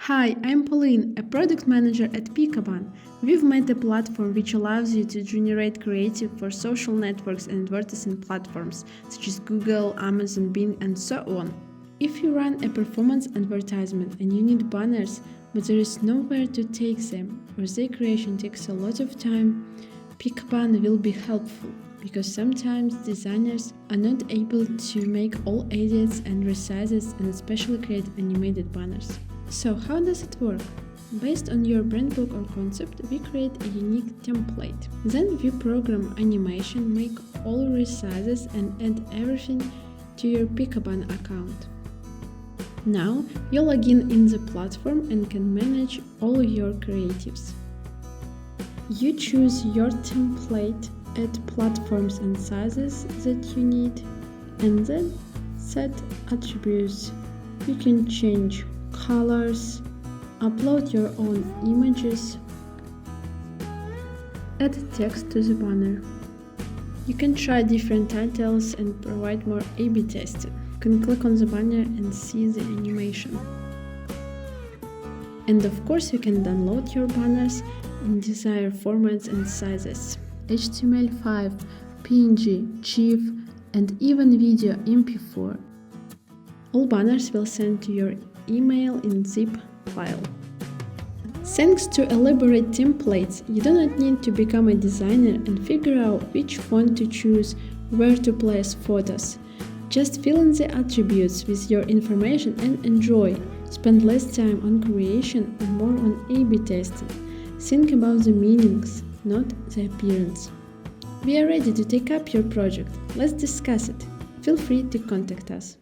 Hi, I'm Pauline, a product manager at Pikaban. We've made a platform which allows you to generate creative for social networks and advertising platforms such as Google, Amazon, Bing, and so on. If you run a performance advertisement and you need banners, but there is nowhere to take them, or their creation takes a lot of time, Pikaban will be helpful, because sometimes designers are not able to make all edits and resizes and especially create animated banners. So how does it work? Based on your brand book or concept, we create a unique template. Then we program animation, make all resizes and add everything to your Pikaban account. Now you log in the platform and can manage all your creatives. You choose your template, add platforms and sizes that you need, and then set attributes. You can change colors, upload your own images, add text to the banner. You can try different titles and provide more A/B testing. You can click on the banner and see the animation. And of course you can download your banners in desired formats and sizes: HTML5, PNG, GIF, and even video MP4. All banners will send to your email in zip file. Thanks to elaborate templates, you do not need to become a designer and figure out which font to choose, where to place photos. Just fill in the attributes with your information and enjoy. Spend less time on creation and more on A/B testing. Think about the meanings, not the appearance. We are ready to take up your project. Let's discuss it. Feel free to contact us.